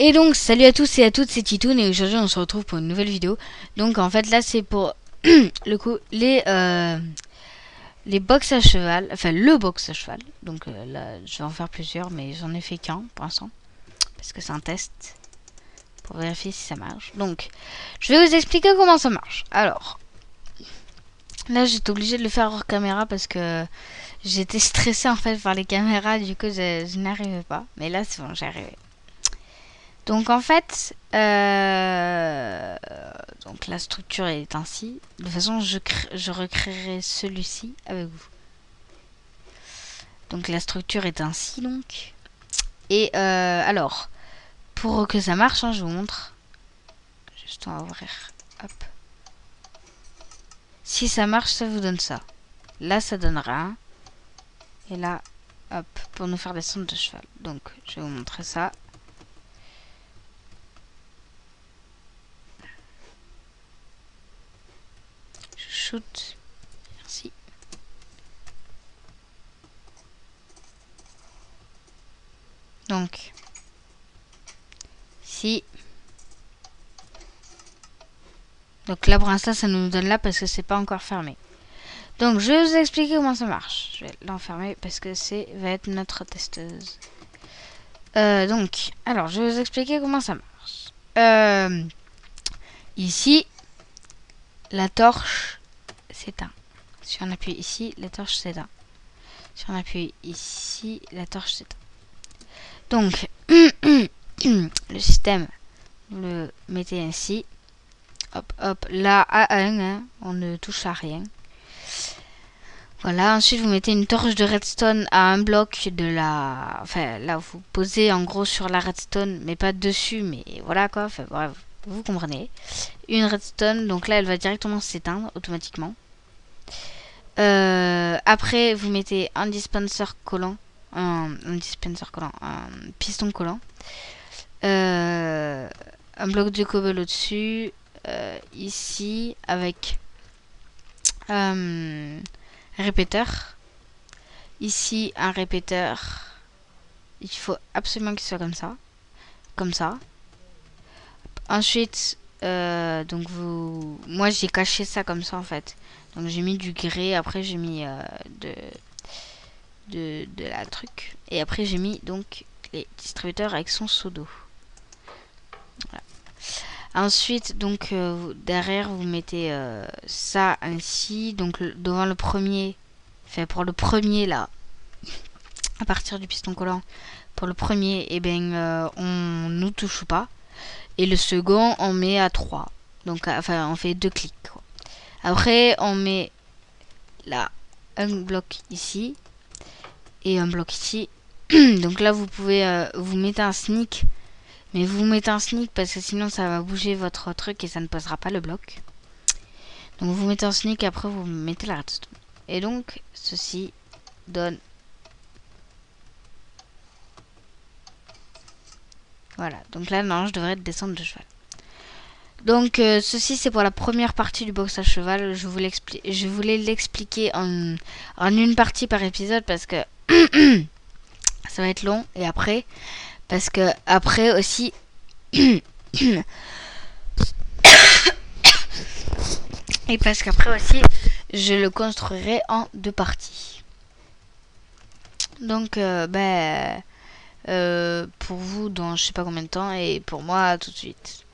Et donc salut à tous et à toutes, c'est Titoun et aujourd'hui on se retrouve pour une nouvelle vidéo. Donc en fait là c'est pour le coup les box à cheval, enfin le box à cheval. Donc là je vais en faire plusieurs mais j'en ai fait qu'un pour l'instant parce que c'est un test pour vérifier si ça marche. Donc je vais vous expliquer comment ça marche. Alors là j'étais obligée de le faire hors caméra parce que j'étais stressée en fait par les caméras, du coup je n'arrivais pas. Mais là c'est bon, j'ai arrivé. Donc en fait, donc la structure est ainsi. De toute façon, je recréerai celui-ci avec vous. Donc la structure est ainsi donc. Et alors, pour que ça marche, hein, je vous montre. Juste on va ouvrir. Hop. Si ça marche, ça vous donne ça. Là, ça donnera un. Et là, hop, pour nous faire descendre de cheval. Donc, je vais vous montrer ça. Shoot. Merci. Donc, si. Donc là, pour l'instant, ça nous donne là parce que c'est pas encore fermé. Donc, je vais vous expliquer comment ça marche. Je vais l'enfermer parce que va être notre testeuse. Donc, alors, je vais vous expliquer comment ça marche. Ici, la torche s'éteint. Si on appuie ici, la torche s'éteint. Si on appuie ici, la torche s'éteint. Donc, le système, vous le mettez ainsi. Hop, hop, là, à 1, hein, on ne touche à rien. Voilà, ensuite vous mettez une torche de redstone à un bloc de la... Enfin, là, vous posez en gros sur la redstone, mais pas dessus, mais voilà quoi. Enfin, bref, vous comprenez. Une redstone, donc là, elle va directement s'éteindre automatiquement. Après, vous mettez un dispenser collant. Un piston collant. Un bloc de cobble au-dessus. Ici, avec répéteur. Ici, un répéteur. Il faut absolument qu'il soit comme ça. Comme ça. Ensuite, donc moi j'ai caché ça comme ça en fait. Donc j'ai mis du grès. Après j'ai mis de la truc. Et après j'ai mis donc les distributeurs avec son seau d'eau. Voilà. Ensuite, donc derrière vous mettez ça ainsi. Donc devant le premier, enfin pour le premier là, à partir du piston collant, pour le premier, et ben on ne touche pas. Et le second, on met à 3. Donc, enfin, on fait 2 clics. Quoi. Après, on met là un bloc ici et un bloc ici. Donc là, vous pouvez vous mettez un sneak. Mais vous mettez un sneak parce que sinon, ça va bouger votre truc et ça ne posera pas le bloc. Donc, vous mettez un sneak et après, vous mettez la redstone. Et donc, ceci donne... Voilà. Donc là, non, je devrais descendre de cheval. Donc ceci c'est pour la première partie du box à cheval. Je voulais l'expliquer en une partie par épisode parce que ça va être long. Et après, parce que après aussi et parce qu'après aussi je le construirai en 2 parties. Donc pour vous dans je sais pas combien de temps et pour moi tout de suite.